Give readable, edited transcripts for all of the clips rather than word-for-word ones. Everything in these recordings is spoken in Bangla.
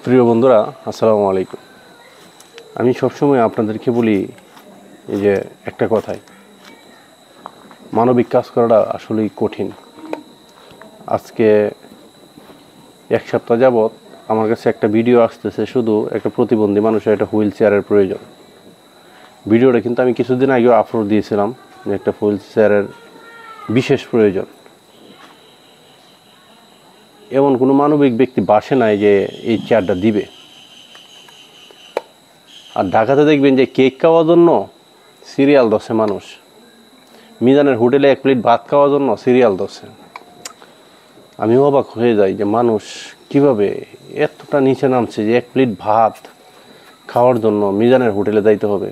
প্রিয় বন্ধুরা, আসসালামু আলাইকুম। আমি সবসময় আপনাদেরকে বলি এই যে একটা কথাই, মানবিক কাজ করাটা আসলেই কঠিন। আজকে এক সপ্তাহ যাবৎ আমার কাছে একটা ভিডিও আসতেছে, শুধু একটা প্রতিবন্ধী মানুষের একটা হুইল চেয়ারের প্রয়োজন। ভিডিওটা কিন্তু আমি কিছুদিন আগেও আপলোড দিয়েছিলাম যে একটা হুইল চেয়ারের বিশেষ প্রয়োজন। এমন কোনো মানবিক ব্যক্তি বাসে নাই যে এই চেয়ারটা দিবে। আর ঢাকাতে দেখবেন যে কেক খাওয়ার জন্য সিরিয়াল ধরছে মানুষ, মিজানের হোটেলে এক প্লেট ভাত খাওয়ার জন্য সিরিয়াল ধরছে। আমি অবাক হয়ে যাই যে মানুষ কিভাবে এতটা নিচে নামছে যে এক প্লেট ভাত খাওয়ার জন্য মিজানের হোটেলে যাইতে হবে।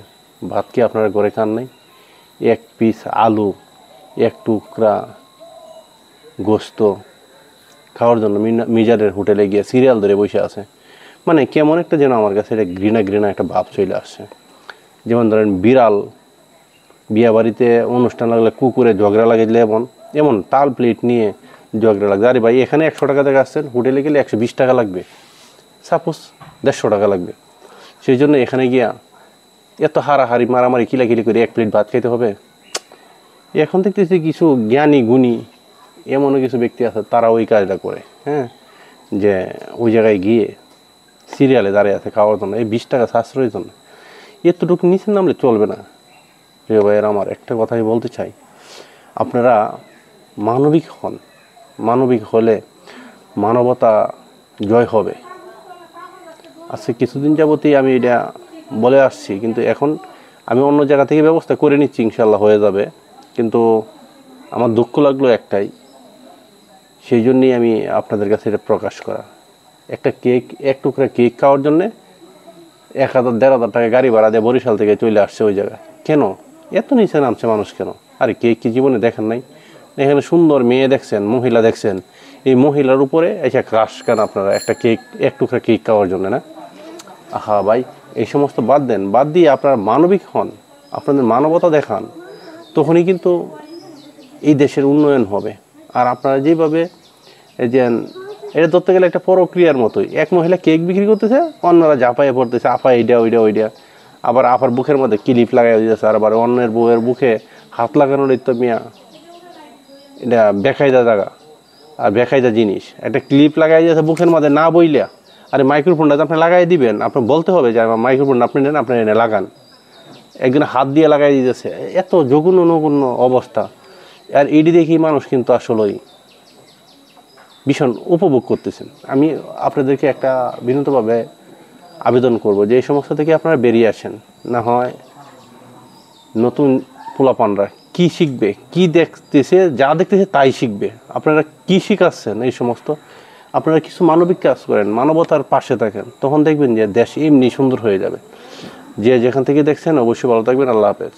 ভাত কি আপনারা ঘরে খান নাই? এক পিস আলু, এক টুকরা গোস্ত খাওয়ার জন্য মিজানের হোটেলে গিয়ে সিরিয়াল ধরে বসে আছে। মানে কেমন একটা যেন আমার কাছে এটা ঘৃণা একটা ভাব চলে আসছে। যেমন ধরেন বিড়াল বিয়া বাড়িতে অনুষ্ঠান লাগলে কুকুরে ঝগড়া লাগিয়ে এমন তাল প্লেট নিয়ে ঝগড়া লাগবে। আরে ভাই, এখানে 100 টাকা থেকে আসছেন, হোটেলে গেলে 120 টাকা লাগবে, সাপোজ 150 টাকা লাগবে। সেই জন্য এখানে গিয়া এত হারাহারি মারামারি কিলাকিলি করে এক প্লেট ভাত খাইতে হবে। এখন দেখতেছি কিছু জ্ঞানী গুণী এমনও কিছু ব্যক্তি আছে, তারা ওই কাজটা করে। হ্যাঁ, যে ওই জায়গায় গিয়ে সিরিয়ালে দাঁড়িয়ে আছে খাওয়ার জন্য, এই 20 টাকা সাশ্রয়ের জন্য। এতটুকু নিচে নামলে চলবে না। প্রিয় ভাইয়ের, আমার একটা কথাই বলতে চাই, আপনারা মানবিক হন। মানবিক হলে মানবতা জয় হবে। আজকে কিছুদিন যাবতই আমি এটা বলে আসছি, কিন্তু এখন আমি অন্য জায়গা থেকে ব্যবস্থা করে নিচ্ছি, ইনশাল্লাহ হয়ে যাবে। কিন্তু আমার দুঃখ লাগলো একটাই, সেই জন্যই আমি আপনাদের কাছে এটা প্রকাশ করা। একটা কেক, এক টুকরা কেক খাওয়ার জন্যে 1000-1500 টাকা গাড়ি ভাড়া দিয়ে বরিশাল থেকে চলে আসছে ওই জায়গায়। কেন এত নিচে নামছে মানুষ? কেন? আরে কেক কি জীবনে দেখেন নাই? এখানে সুন্দর মেয়ে দেখছেন, মহিলা দেখছেন, এই মহিলার উপরে এসে ক্রাশ কেন আপনারা একটা কেক, এক টুকরা কেক খাওয়ার জন্য? না, আহা ভাই, এই সমস্ত বাদ দেন। বাদ দিয়ে আপনারা মানবিক হন, আপনাদের মানবতা দেখান, তখনই কিন্তু এই দেশের উন্নয়ন হবে। আর আপনারা যেভাবে যে এটা ধরতে গেলে একটা প্রক্রিয়ার মতোই, এক মহিলা কেক বিক্রি করতেছে, অন্যরা ঝাঁপাইয়ে পড়তেছে, আপা এইটা ওইটা, আবার আপার বুকের মধ্যে ক্লিপ লাগাই দিতেছে, আর আবার অন্যের বউয়ের বুকে হাত লাগানোর তো মিয়া এটা বেকায়দা জায়গা আর বেকায়দা জিনিস। একটা ক্লিপ লাগাই দিয়েছে বুকের মধ্যে না বইলা। আরে মাইক্রোফোনটা আপনি লাগাই দিবেন, আপনার বলতে হবে যে আমার মাইক্রোফোনটা আপনি নেন, আপনি এনে লাগান। একজন হাত দিয়ে লাগাই দিতেছে, এত জঘন্য নগণ্য অবস্থা। আর এটি দেখি মানুষ কিন্তু আসলেই ভীষণ উপভোগ করতেছেন। আমি আপনাদেরকে একটা বিনীতভাবে আবেদন করব যে এই সমস্ত থেকে আপনারা বেরিয়ে আসেন। না হয় নতুন পোলাপানরা কি শিখবে, কি দেখতেছে, যা দেখতেছে তাই শিখবে। আপনারা কি শিখাচ্ছেন এই সমস্ত? আপনারা কিছু মানবিক কাজ করেন, মানবতার পাশে থাকেন, তখন দেখবেন যে দেশ এমনি সুন্দর হয়ে যাবে। যে যেখান থেকে দেখছেন অবশ্যই ভালো থাকবেন। আল্লাহ হাফেজ।